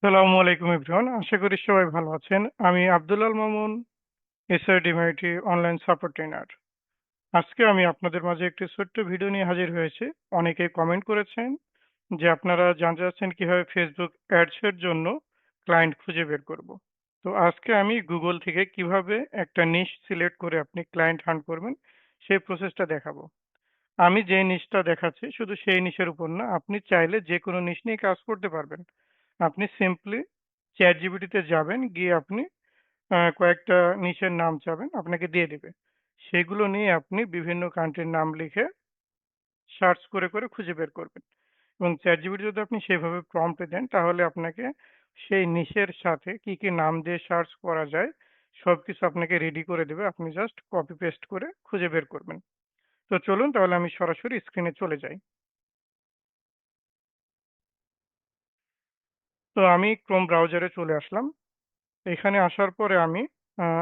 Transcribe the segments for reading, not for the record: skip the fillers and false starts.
আসসালামু আলাইকুম এভরিওয়ান। আশা করি সবাই ভালো আছেন। আমি Abdul Al Mamun, এসআরডিমআইটি online support trainer. আজকে আমি আপনাদের মাঝে একটি ছোট্ট ভিডিও নিয়ে হাজির হয়েছি। অনেকে কমেন্ট করেছেন যে আপনারা জানতে চাচ্ছেন কিভাবে ফেসবুক অ্যাডস এর জন্য ক্লায়েন্ট খুঁজে বের করব। তো আজকে আমি গুগল থেকে কিভাবে একটা নিশ সিলেক্ট করে আপনি ক্লায়েন্ট হান্ট করবেন সেই প্রসেসটা দেখাবো। আমি যে নিশটা দেখাচ্ছি শুধু সেই নিশের উপর না, আপনি চাইলে যে কোনো নিশ নিয়ে কাজ করতে পারবেন। আপনি সিম্পলি চ্যাটজিপিটিতে যাবেন, গিয়ে আপনি কয়েকটা নিশের নাম চাবেন, আপনাকে দিয়ে দেবে। সেগুলো নিয়ে আপনি বিভিন্ন কান্ট্রির নাম লিখে সার্চ করে করে খুঁজে বের করবেন। এবং চ্যাটজিপিটি যদি আপনি সেভাবে প্রম্পট দেন তাহলে আপনাকে সেই নিশের সাথে কি কি নাম দিয়ে সার্চ করা যায় সবকিছু আপনাকে রেডি করে দেবে। আপনি জাস্ট কপি পেস্ট করে খুঁজে বের করবেন। তো চলুন তাহলে আমি সরাসরি স্ক্রিনে চলে যাই। তো আমি ক্রোম ব্রাউজারে চলে আসলাম। এখানে আসার পরে আমি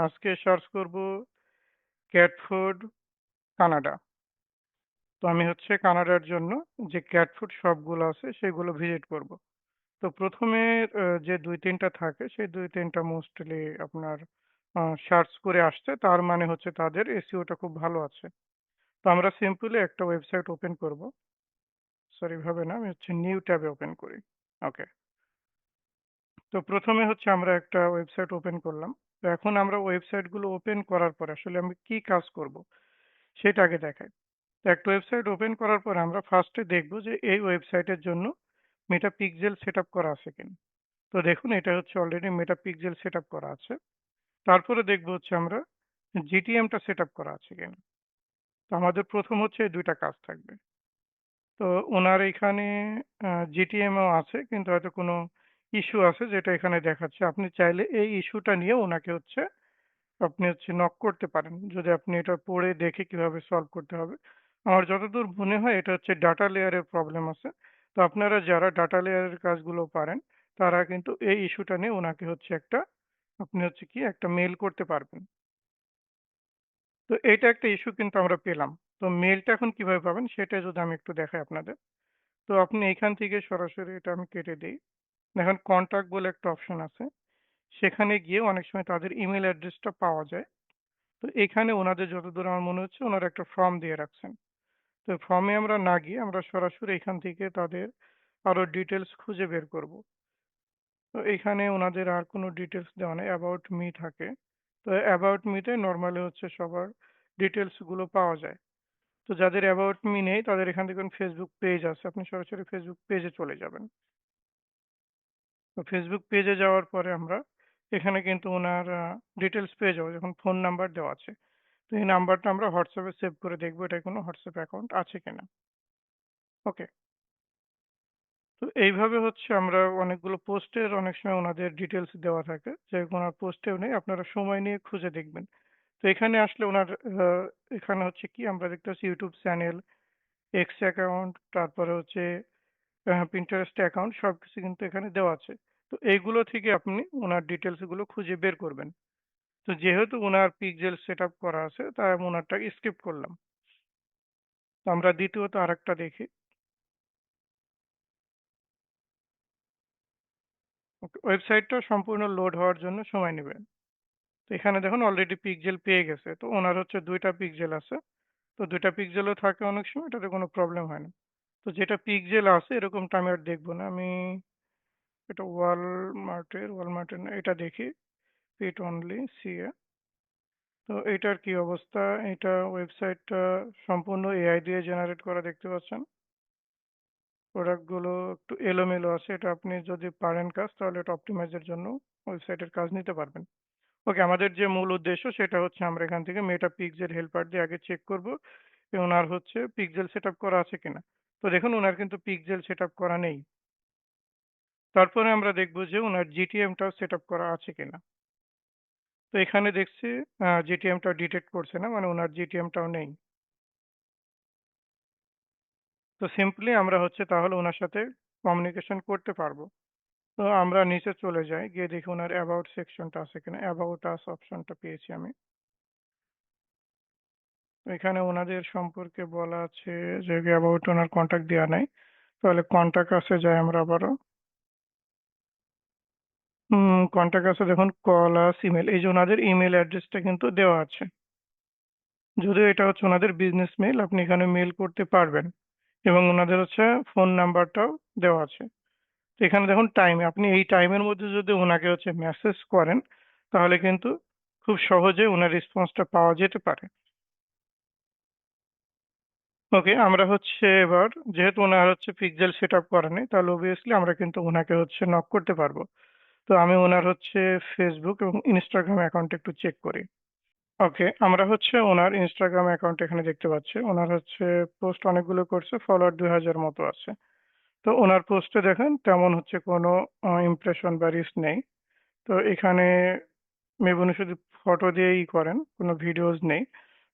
আজকে সার্চ করব ক্যাট ফুড কানাডা। তো আমি হচ্ছে কানাডার জন্য যে ক্যাট ফুড শপগুলো আছে সেগুলো ভিজিট করব। তো প্রথমে যে ২-৩টা থাকে সেই ২-৩টা মোস্টলি আপনার সার্চ করে আসছে, তার মানে হচ্ছে তাদের এসইওটা খুব ভালো আছে। তো আমরা সিম্পলি একটা ওয়েবসাইট ওপেন করব। সরি এভাবে না, আমি হচ্ছে নিউ ট্যাবে ওপেন করি। ওকে। তো প্রথমে হচ্ছে আমরা একটা ওয়েবসাইট ওপেন করলাম। তো এখন আমরা ওয়েবসাইটগুলো ওপেন করার পরে আসলে আমি কি কাজ করব সেটা আগে দেখাই। তো একটা ওয়েবসাইট ওপেন করার পরে আমরা ফার্স্টে দেখব যে এই ওয়েবসাইটের জন্য মেটাপিক্সেল সেটআপ করা আছে কিনা। তো দেখুন এটা হচ্ছে অলরেডি মেটাপিক্সেল সেটআপ করা আছে। তারপরে দেখব হচ্ছে আমরা জিটিএমটা সেটআপ করা আছে কিনা। তো আমাদের প্রথম হচ্ছে এই ২টা কাজ থাকবে। তো ওনার এখানে জিটিএমও আছে কিন্তু হয়তো কোনো ইস্যু আছে যেটা এখানে দেখাচ্ছে। আপনি চাইলে এই ইস্যুটা নিয়ে ওনাকে হচ্ছে আপনি হচ্ছে নক করতে পারেন। যদি আপনি এটা পড়ে দেখে কিভাবে সলভ করতে হবে। আমার যতদূর মনে হয় এটা হচ্ছে ডাটা লেয়ারের প্রবলেম আছে। তো আপনারা যারা ডাটা লেয়ারের কাজগুলো পারেন তারা কিন্তু এই ইস্যুটা নিয়ে ওনাকে হচ্ছে আপনি হচ্ছে কি একটা মেইল করতে পারবেন। তো এইটা একটা ইস্যু কিন্তু আমরা পেলাম। তো মেইলটা এখন কিভাবে পাবেন সেটা যদি আমি একটু দেখাই আপনাদের। তো আপনি এখান থেকে সরাসরি এটা আমি কেটে দেই। দেখেন কনট্যাক্ট বলে একটা অপশন আছে। সেখানে গিয়ে অনেক সময় তাদের ইমেইল অ্যাড্রেসটা পাওয়া যায়। তো এখানে ওনাদের যতদূর আমার মনে হচ্ছে ওনারা একটা ফর্ম দিয়ে রাখছেন। তো ফর্মে আমরা না গিয়ে আমরা সরাসরি এখান থেকে তাদের আরো ডিটেলস খুঁজে বের করব। তো এখানে ওনাদের আর কোনো ডিটেলস দেওয়া নেই, অ্যাবাউট মি থাকে। তো অ্যাবাউট মিতে নরমালি হচ্ছে সবার ডিটেলস গুলো পাওয়া যায়। তো যাদের অ্যাবাউট মি নেই তাদের এখান থেকে ফেসবুক পেজ আছে, আপনি সরাসরি ফেসবুক পেজে চলে যাবেন। তো ফেসবুক পেজে যাওয়ার পরে আমরা এখানে কিন্তু ওনার ডিটেলস পেয়ে যাবো, যখন ফোন নাম্বার দেওয়া আছে। তো এই নাম্বারটা আমরা হোয়াটসঅ্যাপে সেভ করে দেখবো এটা কোনো হোয়াটসঅ্যাপ অ্যাকাউন্ট আছে কিনা। ওকে। তো এইভাবে হচ্ছে আমরা অনেকগুলো পোস্টের অনেক সময় ওনাদের ডিটেলস দেওয়া থাকে যে ওনার পোস্টেও নেই, আপনারা সময় নিয়ে খুঁজে দেখবেন। তো এখানে আসলে ওনার এখানে হচ্ছে কি আমরা দেখতে পাচ্ছি ইউটিউব চ্যানেল, এক্স অ্যাকাউন্ট, তারপরে হচ্ছে পিন্টারেস্ট অ্যাকাউন্ট সবকিছু কিন্তু এখানে দেওয়া আছে। তো এইগুলো থেকে আপনি ওনার ডিটেলস গুলো খুঁজে বের করবেন। তো যেহেতু ওনার পিক্সেল সেট আপ করা আছে তাই আমি ওনারটাকে স্কিপ করলাম। তো আমরা দ্বিতীয়ত আরেকটা দেখি। ওয়েবসাইটটা সম্পূর্ণ লোড হওয়ার জন্য সময় নেবে। তো এখানে দেখুন অলরেডি পিক্সেল পেয়ে গেছে। তো ওনার হচ্ছে ২টা পিক্সেল আছে। তো ২টা পিক্সেলও থাকে অনেক সময়, এটাতে কোনো প্রবলেম হয় না। তো যেটা পিক্সেল আছে এরকমটা আমি আর দেখবো না। আমি এটা ওয়ালমার্টের না, এটা দেখি। পিট অনলি সিএ। তো এটার কি অবস্থা? এটা ওয়েবসাইটটা সম্পূর্ণ এআই দিয়ে জেনারেট করা দেখতে পাচ্ছেন। প্রোডাক্টগুলো একটু এলোমেলো আছে। এটা আপনি যদি পারেন কাজ তাহলে এটা অপটিমাইজের জন্য ওয়েবসাইটের কাজ নিতে পারবেন। ওকে, আমাদের যে মূল উদ্দেশ্য সেটা হচ্ছে আমরা এখান থেকে মেটা পিক্সেল হেল্পার দিয়ে আগে চেক করব যে ওনার হচ্ছে পিক্সেল সেট আপ করা আছে কিনা। তো দেখুন ওনার কিন্তু পিক্সেল সেট আপ করা নেই। তারপরে আমরা দেখব যে ওনার জিটিএমটাও সেট আপ করা আছে কিনা। তো এখানে দেখছি জিটিএমটা ডিটেক্ট করছে না, মানে ওনার জিটিএমটাও নেই। তো সিম্পলি আমরা হচ্ছে তাহলে ওনার সাথে কমিউনিকেশন করতে পারবো। তো আমরা নিচে চলে যাই, গিয়ে দেখি ওনার অ্যাবাউট সেকশনটা আছে কিনা। অ্যাবাউট আস অপশনটা পেয়েছি আমি। এখানে ওনাদের সম্পর্কে বলা আছে যে অ্যাবাউট ওনার কন্টাক্ট দেওয়া নাই। তাহলে কন্টাক্ট আসে যাই আমরা আবারও। কন্ট্যাক্ট আছে দেখুন, কলাস, ইমেল, এই যে ওনাদের ইমেল অ্যাড্রেসটা কিন্তু দেওয়া আছে। যদিও এটা হচ্ছে ওনাদের বিজনেস মেইল, আপনি এখানে মেইল করতে পারবেন এবং ওনাদের হচ্ছে ফোন নাম্বারটাও দেওয়া আছে। তো এখানে দেখুন টাইম, আপনি এই টাইমের মধ্যে যদি ওনাকে হচ্ছে মেসেজ করেন তাহলে কিন্তু খুব সহজে ওনার রেসপন্সটা পাওয়া যেতে পারে। ওকে, আমরা হচ্ছে এবার, যেহেতু ওনার হচ্ছে পিক্সেল সেট আপ করা নেই, তাহলে অবভিয়াসলি আমরা কিন্তু ওনাকে হচ্ছে নক করতে পারবো। তো আমি ওনার হচ্ছে ফেসবুক এবং ইনস্টাগ্রাম অ্যাকাউন্ট একটু চেক করি। ওকে, আমরা হচ্ছে ওনার ইনস্টাগ্রাম অ্যাকাউন্ট এখানে দেখতে পাচ্ছি। ওনার হচ্ছে পোস্ট অনেকগুলো করছে, ফলোয়ার 2000 মতো আছে। তো ওনার পোস্টে দেখেন তেমন হচ্ছে কোনো ইমপ্রেশন বা রিচ নেই। তো এখানে মেবি উনি শুধু ফটো দিয়েই করেন, কোনো ভিডিওস নেই।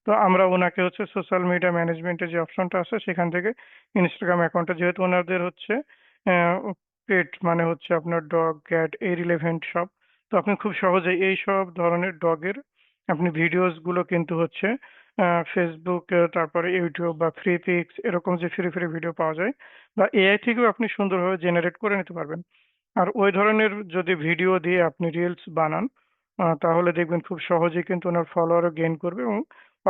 তো আমরা ওনাকে হচ্ছে সোশ্যাল মিডিয়া ম্যানেজমেন্টের যে অপশনটা আছে সেখান থেকে ইনস্টাগ্রাম অ্যাকাউন্টটা, যেহেতু ওনাদের হচ্ছে পেট মানে হচ্ছে আপনার ডগ, ক্যাট, এই রিলেভেন্ট সব, তো আপনি খুব সহজেই এই সব ধরনের ডগের আপনি ভিডিওস গুলো কিন্তু হচ্ছে ফেসবুক, তারপরে ইউটিউব বা ফ্রি পিক্স, এরকম যে ফ্রি ফ্রি ভিডিও পাওয়া যায়, বা এআই থেকেও আপনি সুন্দরভাবে জেনারেট করে নিতে পারবেন। আর ওই ধরনের যদি ভিডিও দিয়ে আপনি রিলস বানান, তাহলে দেখবেন খুব সহজেই কিন্তু ওনার ফলোয়ারও গেইন করবে এবং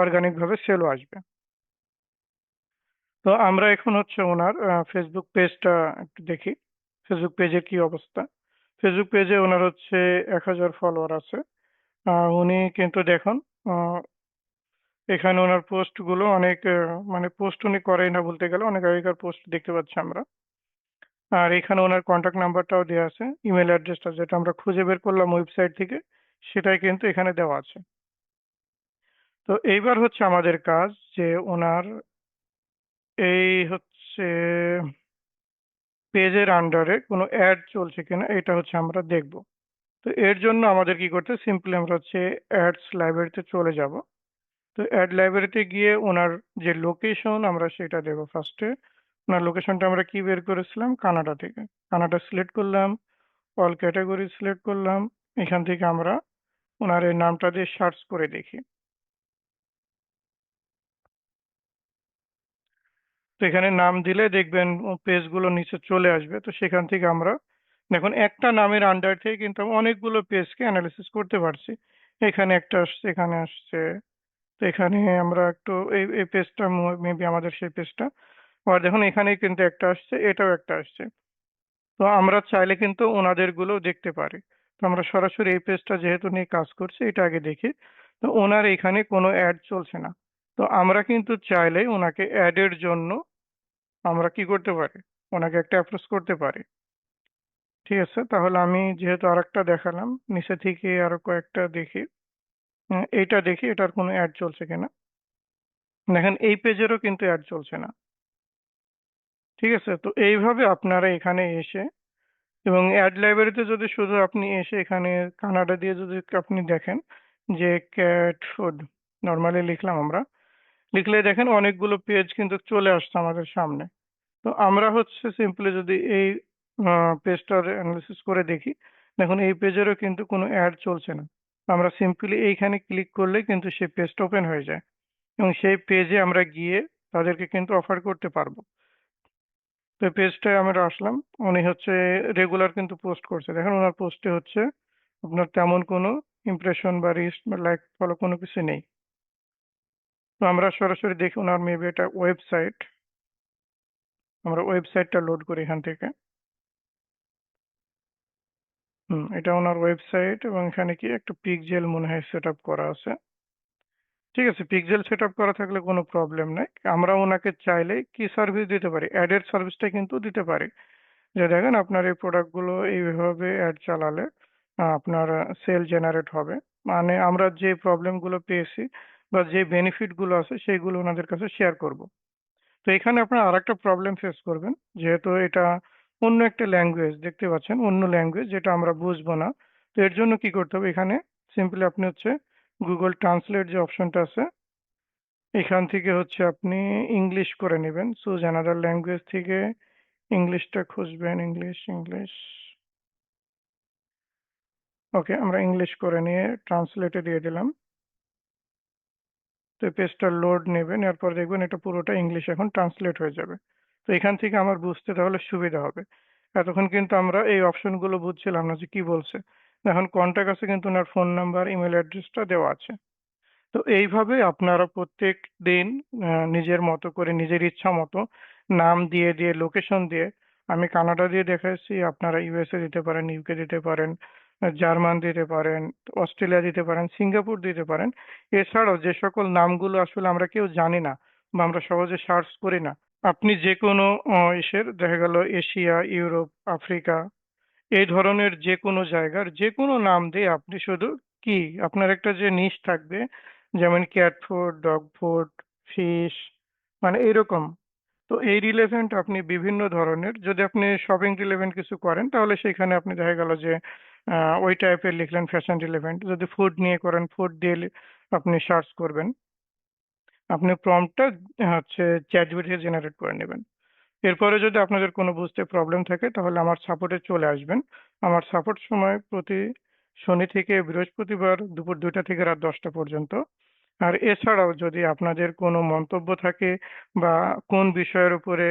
অর্গানিক ভাবে সেলও আসবে। তো আমরা এখন হচ্ছে ওনার ফেসবুক পেজটা একটু দেখি, ফেসবুক পেজের কি অবস্থা। ফেসবুক পেজে ওনার হচ্ছে 1000 ফলোয়ার আছে। উনি কিন্তু দেখুন, আহ, এখানে ওনার পোস্ট গুলো অনেক, মানে পোস্ট উনি করেই না বলতে গেলে, অনেক আগেকার পোস্ট দেখতে পাচ্ছি আমরা। আর এখানে ওনার কন্ট্যাক্ট নাম্বারটাও দেওয়া আছে, ইমেল অ্যাড্রেসটা যেটা আমরা খুঁজে বের করলাম ওয়েবসাইট থেকে, সেটাই কিন্তু এখানে দেওয়া আছে। তো এইবার হচ্ছে আমাদের কাজ যে ওনার এই হচ্ছে পেজের আন্ডারে কোনো অ্যাড চলছে কিনা এটা হচ্ছে আমরা দেখব। তো এর জন্য আমাদের কি করতে, সিম্পলি আমরা হচ্ছে অ্যাডস লাইব্রেরিতে চলে যাব। তো অ্যাড লাইব্রেরিতে গিয়ে ওনার যে লোকেশন আমরা সেটা দেবো ফার্স্টে। ওনার লোকেশনটা আমরা কি বের করেছিলাম, কানাডা থেকে। কানাডা সিলেক্ট করলাম, অল ক্যাটাগরি সিলেক্ট করলাম। এখান থেকে আমরা ওনার এই নামটা দিয়ে সার্চ করে দেখি। তো এখানে নাম দিলে দেখবেন পেজগুলো নিচে চলে আসবে। তো সেখান থেকে আমরা দেখুন একটা নামের আন্ডার থেকে কিন্তু আমি অনেকগুলো পেজকে অ্যানালিসিস করতে পারছি। এখানে একটা আসছে, এখানে আসছে। তো এখানে আমরা একটু এই এই পেজটা মেবি আমাদের সেই পেজটা। আর দেখুন এখানে কিন্তু একটা আসছে, এটাও একটা আসছে। তো আমরা চাইলে কিন্তু ওনাদের গুলো দেখতে পারি। তো আমরা সরাসরি এই পেজটা যেহেতু নিয়ে কাজ করছি, এটা আগে দেখি। তো ওনার এখানে কোনো অ্যাড চলছে না। তো আমরা কিন্তু চাইলে ওনাকে অ্যাডের জন্য আমরা কি করতে পারি, ওনাকে একটা অ্যাপ্রোচ করতে পারি। ঠিক আছে, তাহলে আমি যেহেতু আরেকটা দেখালাম, নিচে থেকে আরো কয়েকটা দেখি। এইটা দেখি এটার কোনো অ্যাড চলছে কিনা। দেখেন এই পেজেরও কিন্তু অ্যাড চলছে না। ঠিক আছে, তো এইভাবে আপনারা এখানে এসে, এবং অ্যাড লাইব্রেরিতে যদি শুধু আপনি এসে এখানে কানাডা দিয়ে যদি আপনি দেখেন যে ক্যাট ফুড নর্মালি লিখলাম আমরা, লিখলে দেখেন অনেকগুলো পেজ কিন্তু চলে আসছে আমাদের সামনে। তো আমরা হচ্ছে সিম্পলি যদি এই পেজটার অ্যানালিসিস করে দেখি, দেখুন এই পেজেরও কিন্তু কোনো অ্যাড চলছে না। আমরা সিম্পলি এইখানে ক্লিক করলে কিন্তু সেই পেজটা ওপেন হয়ে যায় এবং সেই পেজে আমরা গিয়ে তাদেরকে কিন্তু অফার করতে পারবো। তো পেজটায় আমরা আসলাম। উনি হচ্ছে রেগুলার কিন্তু পোস্ট করছে, দেখেন ওনার পোস্টে হচ্ছে আপনার তেমন কোনো ইমপ্রেশন বা রিচ বা লাইক ফলো কোনো কিছু নেই। তো আমরা সরাসরি দেখি ওনার মেবি এটা ওয়েবসাইট, আমরা ওয়েবসাইটটা লোড করি এখান থেকে। এটা ওনার ওয়েবসাইট এবং এখানে কি একটা পিক্সেল মনে হয় সেট আপ করা আছে। ঠিক আছে, পিক্সেল সেট আপ করা থাকলে কোনো প্রবলেম নাই। আমরা ওনাকে চাইলে কি সার্ভিস দিতে পারি, অ্যাডের সার্ভিসটা কিন্তু দিতে পারি। যে দেখেন আপনার এই প্রোডাক্টগুলো এইভাবে অ্যাড চালালে আপনার সেল জেনারেট হবে। মানে আমরা যে প্রবলেমগুলো পেয়েছি বা যে বেনিফিটগুলো আছে সেইগুলো ওনাদের কাছে শেয়ার করব। তো এখানে আপনার আরেকটা প্রবলেম ফেস করবেন, যেহেতু এটা অন্য একটা ল্যাঙ্গুয়েজ দেখতে পাচ্ছেন, অন্য ল্যাঙ্গুয়েজ যেটা আমরা বুঝবো না। তো এর জন্য কি করতে হবে, এখানে সিম্পলি আপনি হচ্ছে গুগল ট্রান্সলেট যে অপশনটা আছে, এখান থেকে হচ্ছে আপনি ইংলিশ করে নেবেন, চুজ অ্যানাদার ল্যাঙ্গুয়েজ থেকে ইংলিশটা খুঁজবেন, ইংলিশ ইংলিশ। ওকে, আমরা ইংলিশ করে নিয়ে ট্রান্সলেটে দিয়ে দিলাম। তো পেজটা লোড নেবেন, এরপর দেখবেন এটা পুরোটা ইংলিশ এখন ট্রান্সলেট হয়ে যাবে। তো এখান থেকে আমার বুঝতে তাহলে সুবিধা হবে। এতক্ষণ কিন্তু আমরা এই অপশনগুলো বুঝছিলাম না যে কি বলছে। এখন কন্টাক্ট আছে কিন্তু ওনার ফোন নাম্বার, ইমেল অ্যাড্রেসটা দেওয়া আছে। তো এইভাবে আপনারা প্রত্যেকদিন নিজের মতো করে নিজের ইচ্ছা মতো নাম দিয়ে দিয়ে লোকেশন দিয়ে, আমি কানাডা দিয়ে দেখাচ্ছি, আপনারা ইউএসএ দিতে পারেন, ইউকে দিতে পারেন, জার্মান দিতে পারেন, অস্ট্রেলিয়া দিতে পারেন, সিঙ্গাপুর দিতে পারেন। এছাড়াও যে সকল নামগুলো আসলে আমরা কেউ জানি না বা আমরা সহজে সার্চ করি না, আপনি যে কোনো ইসের দেখা গেল এশিয়া, ইউরোপ, আফ্রিকা এই ধরনের যে কোনো জায়গার যে কোনো নাম দিয়ে আপনি শুধু কি আপনার একটা যে নিশ থাকবে, যেমন cat food, dog food, fish, মানে এইরকম। তো এই রিলেভেন্ট আপনি বিভিন্ন ধরনের, যদি আপনি শপিং রিলেভেন্ট কিছু করেন তাহলে সেখানে আপনি দেখা গেল যে ওই টাইপের লিখলেন ফ্যাশন রিলেভেন্ট। যদি ফুড নিয়ে করেন ফুড দিয়ে আপনি সার্চ করবেন। আপনি প্রম্পটটা হচ্ছে চ্যাটজিপিটি জেনারেট করে নেবেন। এরপরে যদি আপনাদের কোনো বুঝতে প্রবলেম থাকে তাহলে আমার সাপোর্টে চলে আসবেন। আমার সাপোর্ট সময় প্রতি শনি থেকে বৃহস্পতিবার দুপুর 2টা থেকে রাত 10টা পর্যন্ত। আর এছাড়াও যদি আপনাদের কোনো মন্তব্য থাকে বা কোন বিষয়ের উপরে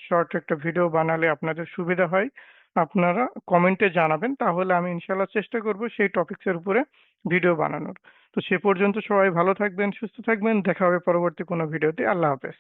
শর্ট একটা ভিডিও বানালে আপনাদের সুবিধা হয়, আপনারা কমেন্টে জানাবেন, তাহলে আমি ইনশাল্লাহ চেষ্টা করব সেই টপিকসের উপরে ভিডিও বানানোর। তো সে পর্যন্ত সবাই ভালো থাকবেন, সুস্থ থাকবেন, দেখা হবে পরবর্তী কোনো ভিডিওতে। আল্লাহ হাফেজ।